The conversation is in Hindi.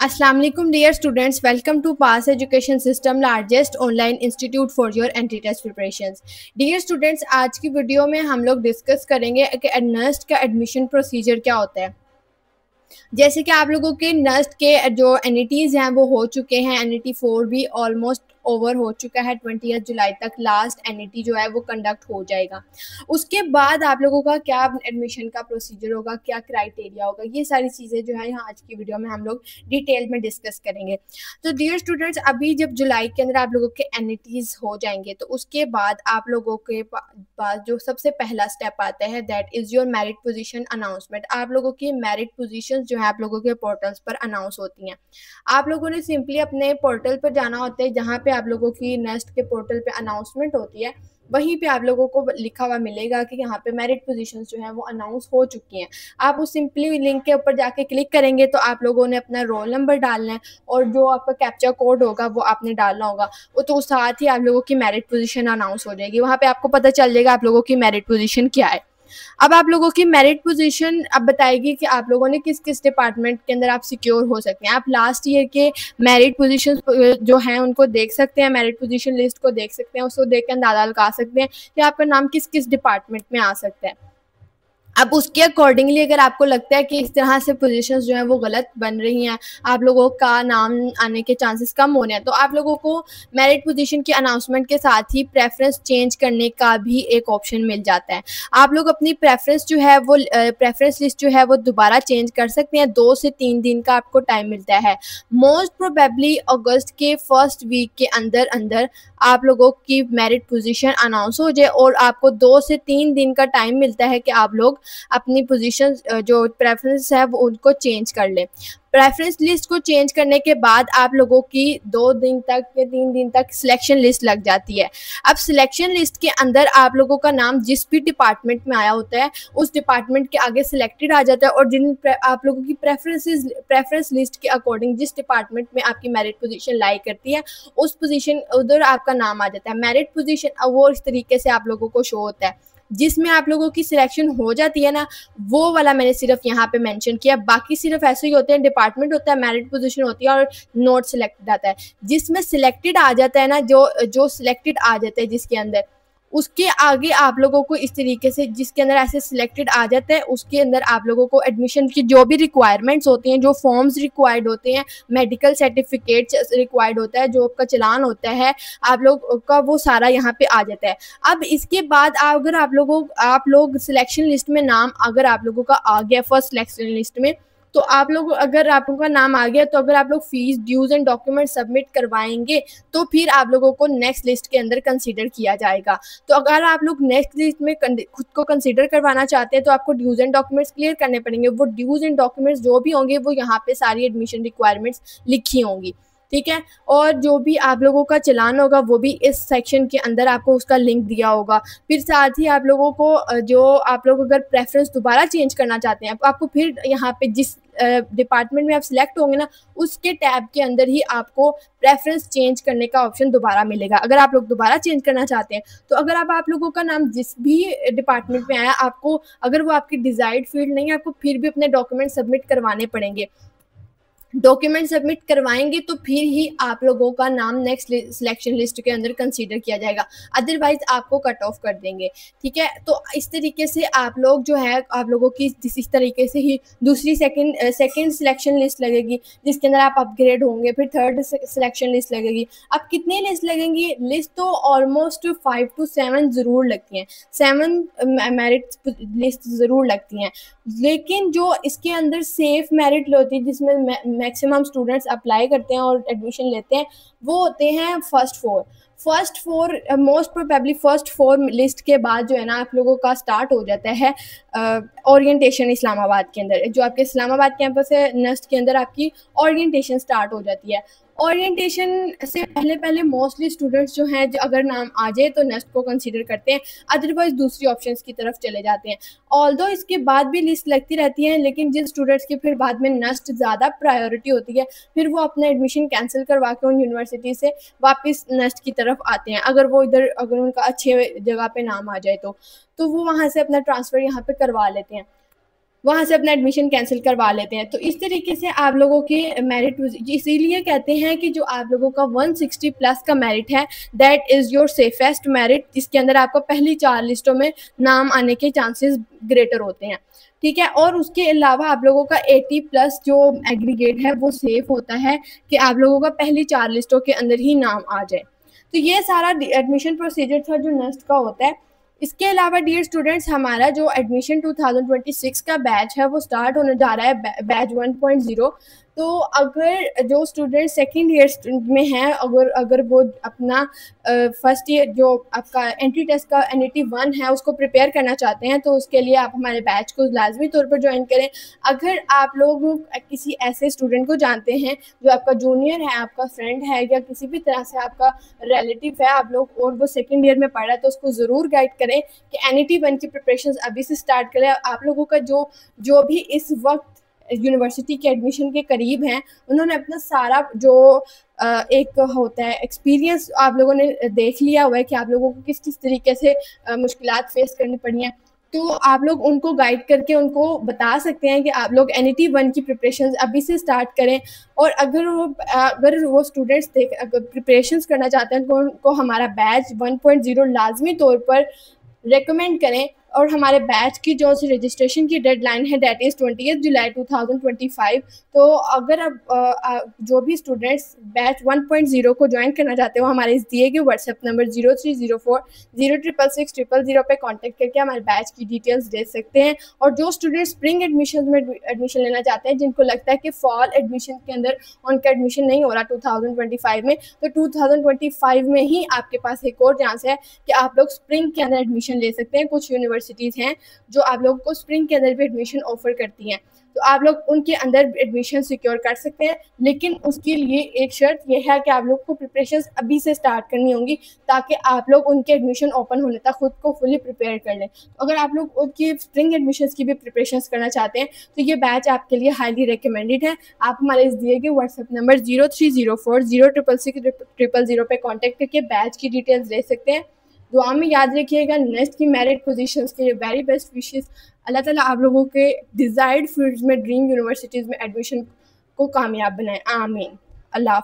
अस्सलाम वालेकुम dear students, welcome to pass education system largest online institute for your entry test preparations. Dear students, आज की वीडियो में हम लोग डिस्कस करेंगे कि नर्स का एडमिशन प्रोसीजर क्या होता है। जैसे कि आप लोगों के नर्स के जो एनईटीज़ हैं वो हो चुके हैं। एनईटी 4 भी ऑलमोस्ट ओवर हो चुका है। 20 जुलाई तक लास्ट एनईटी जो है वो कंडक्ट हो जाएगा। उसके बाद आप लोगों का क्या एडमिशन का प्रोसीजर होगा, क्या क्राइटेरिया होगा, ये सारी चीज़ें जो है यहाँ आज की वीडियो में हम लोग डिटेल में डिस्कस करेंगे। तो डियर स्टूडेंट्स, अभी जब जुलाई के अंदर आप लोगों के एनईटीज़ हो जाएंगे तो उसके बाद आप लोगों के पास जो सबसे पहला स्टेप आता है that is your merit position announcement. आप लोगों की मेरिट पोजीशंस जो है आप लोगों के पोर्टल्स पर अनाउंस होती हैं। आप लोगों ने सिंपली अपने पोर्टल पर जाना होता है, जहाँ पे आप लोगों की नेस्ट के पोर्टल पे अनाउंसमेंट होती है, वहीं पे आप लोगों को लिखा हुआ मिलेगा कि यहाँ पे मेरिट पोजीशंस जो हैं वो अनाउंस हो चुकी हैं। आप उस सिंपली लिंक के ऊपर जाके क्लिक करेंगे तो आप लोगों ने अपना रोल नंबर डालना है और जो आपका कैप्चा कोड होगा वो आपने डालना होगा। वो तो साथ ही आप लोगों की मेरिट पोजीशन अनाउंस हो जाएगी। वहाँ पे आपको पता चल जाएगा आप लोगों की मेरिट पोजीशन क्या है। अब आप लोगों की मेरिट पोजीशन अब बताएगी कि आप लोगों ने किस किस डिपार्टमेंट के अंदर आप सिक्योर हो सकते हैं। आप लास्ट ईयर के मेरिट पोजीशन जो हैं उनको देख सकते हैं, मेरिट पोजीशन लिस्ट को देख सकते हैं, उसको देख के अंदाजा लगा सकते हैं कि आपका नाम किस किस डिपार्टमेंट में आ सकता है। अब उसके अकॉर्डिंगली अगर आपको लगता है कि इस तरह से पोजीशंस जो हैं वो गलत बन रही हैं, आप लोगों का नाम आने के चांसेस कम होने हैं, तो आप लोगों को मेरिट पोजीशन की अनाउंसमेंट के साथ ही प्रेफरेंस चेंज करने का भी एक ऑप्शन मिल जाता है। आप लोग अपनी प्रेफरेंस जो है वो प्रेफरेंस लिस्ट जो है वो दोबारा चेंज कर सकते हैं। 2 से 3 दिन का आपको टाइम मिलता है। मोस्ट प्रोबेबली अगस्त के फर्स्ट वीक के अंदर अंदर आप लोगों की मेरिट पोजीशन अनाउंस हो जाए और आपको 2 से 3 दिन का टाइम मिलता है कि आप लोग अपनी पोजीशन जो प्रेफरेंस है वो उनको चेंज कर लें। प्रेफरेंस लिस्ट को चेंज करने के बाद आप लोगों की 2 दिन तक या 3 दिन तक सिलेक्शन लिस्ट लग जाती है। अब सिलेक्शन लिस्ट के अंदर आप लोगों का नाम जिस भी डिपार्टमेंट में आया होता है उस डिपार्टमेंट के आगे सिलेक्टेड आ जाता है और जिन आप लोगों की प्रेफरेंस लिस्ट के अकॉर्डिंग जिस डिपार्टमेंट में आपकी मेरिट पोजीशन लाई करती है उस पोजीशन उधर आपका नाम आ जाता है। मेरिट पोजीशन वो इस तरीके से आप लोगों को शो होता है। जिसमें आप लोगों की सिलेक्शन हो जाती है ना, वो वाला मैंने सिर्फ यहाँ पे मेंशन किया। बाकी सिर्फ ऐसे ही होते हैं, डिपार्टमेंट होता है, मेरिट पोजीशन होती है और नोट सिलेक्टेड आता है। जिसमें सिलेक्टेड आ जाता है ना, जो सिलेक्टेड आ जाता है जिसके अंदर, उसके आगे आप लोगों को इस तरीके से जिसके अंदर ऐसे सिलेक्टेड आ जाता है उसके अंदर आप लोगों को एडमिशन की जो भी रिक्वायरमेंट्स होती हैं, जो फॉर्म्स रिक्वायर्ड होते हैं, मेडिकल सर्टिफिकेट्स रिक्वायर्ड होता है, जो आपका चलान होता है आप लोग का, वो सारा यहाँ पे आ जाता है। अब इसके बाद अगर आप लोग सिलेक्शन लिस्ट में नाम अगर आप लोगों का आ गया फर्स्ट सिलेक्शन लिस्ट में, तो आप लोग अगर आप लोगों का नाम आ गया तो अगर आप लोग fees dues and document submit करवाएंगे तो फिर आप लोगों को नेक्स्ट लिस्ट के अंदर कंसीडर किया जाएगा। तो अगर आप लोग नेक्स्ट लिस्ट में खुद को कंसीडर करवाना चाहते हैं तो आपको ड्यूज एंड डॉक्यूमेंट्स क्लियर करने पड़ेंगे। वो ड्यूज एंड डॉक्यूमेंट्स जो भी होंगे वो यहाँ पे सारी एडमिशन रिक्वायरमेंट्स लिखी होंगी, ठीक है। और जो भी आप लोगों का चलान होगा वो भी इस सेक्शन के अंदर आपको उसका लिंक दिया होगा। फिर साथ ही आप लोगों को जो आप लोग अगर प्रेफरेंस दोबारा चेंज करना चाहते हैं आपको फिर यहाँ पे जिस डिपार्टमेंट में आप सिलेक्ट होंगे ना उसके टैब के अंदर ही आपको प्रेफरेंस चेंज करने का ऑप्शन दोबारा मिलेगा। अगर आप लोग दोबारा चेंज करना चाहते हैं तो अगर आप लोगों का नाम जिस भी डिपार्टमेंट में आया, आपको अगर वो आपकी डिजायर्ड फील्ड नहीं है आपको फिर भी अपने डॉक्यूमेंट सबमिट करवाने पड़ेंगे। डॉक्यूमेंट सबमिट करवाएंगे तो फिर ही आप लोगों का नाम नेक्स्ट सिलेक्शन लिस्ट के अंदर कंसीडर किया जाएगा, अदरवाइज आपको कट ऑफ कर देंगे, ठीक है। तो इस तरीके से आप लोग जो है आप लोगों की इस तरीके से ही दूसरी सेकंड सिलेक्शन लिस्ट लगेगी जिसके अंदर आप अपग्रेड होंगे। फिर थर्ड सिलेक्शन लिस्ट लगेगी। अब कितनी लिस्ट लगेंगी? लिस्ट तो ऑलमोस्ट 5 to 7 ज़रूर लगती हैं, 7 मेरिट लिस्ट ज़रूर लगती हैं। लेकिन जो इसके अंदर सेफ मेरिट होती है जिसमें मैक्सिमम स्टूडेंट्स अप्लाई करते हैं और एडमिशन लेते हैं वो होते हैं first four most probably first 4 list के बाद जो है ना आप लोगों का स्टार्ट हो जाता है ओरिएंटेशन। इस्लामाबाद के अंदर जो आपके इस्लामाबाद कैंपस है नेस्ट के अंदर आपकी ओरिएंटेशन स्टार्ट हो जाती है। ओरिएंटेशन से पहले मोस्टली स्टूडेंट्स जो हैं जो अगर नाम आ जाए तो नेस्ट को कंसीडर करते हैं, अदरवाइज दूसरी ऑप्शंस की तरफ चले जाते हैं। ऑल्दो इसके बाद भी लिस्ट लगती रहती है लेकिन जिन स्टूडेंट्स की फिर बाद में नेस्ट ज़्यादा प्रायोरिटी होती है फिर वो अपना एडमिशन कैंसिल करवा के उन यूनिवर्सिटी से वापस नेस्ट की तरफ आते हैं। अगर उनका अच्छे जगह पे नाम आ जाए तो वो वहाँ से अपना ट्रांसफ़र यहाँ पे करवा लेते हैं। वहाँ से अपना एडमिशन कैंसिल करवा लेते हैं। तो इस तरीके से आप लोगों की मेरिट, इसीलिए कहते हैं कि जो आप लोगों का 160 प्लस का मेरिट है, that is your safest merit. इसके अंदर आपको पहली 4 लिस्टों में नाम आने के चांसेस ग्रेटर होते हैं, ठीक है। और उसके अलावा आप लोगों का 80 प्लस जो एग्रीगेट है वो सेफ होता है कि आप लोगों का पहली 4 लिस्टों के अंदर ही नाम आ जाए। तो ये सारा एडमिशन प्रोसीजर था जो नेक्स्ट का होता है। इसके अलावा डियर स्टूडेंट्स, हमारा जो एडमिशन 2026 का बैच है वो स्टार्ट होने जा रहा है, बैच 1.0। तो अगर जो स्टूडेंट सेकेंड ईयर में हैं, अगर वो अपना फर्स्ट ईयर जो आपका एंट्री टेस्ट का NET 1 है उसको प्रिपेयर करना चाहते हैं, तो उसके लिए आप हमारे बैच को लाजमी तौर पर ज्वाइन करें। अगर आप लोग किसी ऐसे स्टूडेंट को जानते हैं जो आपका जूनियर है, आपका फ्रेंड है, या किसी भी तरह से आपका रिलेटिव है आप लोग, और वो सेकेंड ईयर में पढ़ रहा है, तो उसको ज़रूर गाइड करें कि NET 1 की प्रिपरेशन अभी से स्टार्ट करें। आप लोगों का जो भी इस वक्त यूनिवर्सिटी के एडमिशन के करीब हैं, उन्होंने अपना सारा जो एक होता है एक्सपीरियंस आप लोगों ने देख लिया हुआ है कि आप लोगों को किस किस तरीके से मुश्किलात फेस करनी पड़ी हैं। तो आप लोग उनको गाइड करके उनको बता सकते हैं कि आप लोग NET 1 की प्रिपरेशंस अभी से स्टार्ट करें। और अगर वो स्टूडेंट्स अगर प्रिपरेशंस करना चाहते हैं तो उनको हमारा बैच 1.0 लाजमी तौर पर रेकमेंड करें। और हमारे बैच की जो रजिस्ट्रेशन की डेडलाइन है दैट इज़ 20 जुलाई 2025। तो अगर आप जो भी स्टूडेंट्स बैच 1.0 को ज्वाइन करना चाहते हो, हमारे इस दिए गए व्हाट्सएप नंबर 0304 066 000 पे कांटेक्ट करके हमारे बैच की डिटेल्स दे सकते हैं। और जो स्टूडेंट स्प्रिंग एडमिशन में एडमिशन लेना चाहते हैं, जिनको लगता है कि फॉल एडमिशन के अंदर उनका एडमिशन नहीं हो रहा 2025 में, तो 2025 में ही आपके पास एक और चांस है कि आप लोग स्प्रिंग के अंदर एडमिशन ले सकते हैं। कुछ यूनिवर्सिटीज़ हैं जो आप लोगों को स्प्रिंग के अंदर भी एडमिशन ऑफर करती हैं, तो आप लोग उनके अंदर एडमिशन सिक्योर कर सकते हैं। लेकिन उसके लिए एक शर्त यह है कि आप लोग को प्रिपरेशंस अभी से स्टार्ट करनी होंगी, ताकि आप लोग उनके एडमिशन ओपन होने तक खुद को फुली प्रिपेयर कर लें। तो अगर आप लोग उनकी स्प्रिंग एडमिशन्स की भी प्रिपरेशंस करना चाहते हैं, तो ये बैच आपके लिए हाईली रिकमेंडेड है। आप हमारे इस दिए गए व्हाट्सएप नंबर 0304 066 000 पे कॉन्टैक्ट करके बैच की डिटेल्स ले सकते हैं। दुआ में याद रखिएगा, नेक्स्ट की मेरिट पोजीशंस के लिए वेरी बेस्ट विशेस। अल्लाह ताला आप लोगों के डिज़ायर्ड फील्ड्स में, ड्रीम यूनिवर्सिटीज़ में एडमिशन को कामयाब बनाए। आमीन। अल्लाह।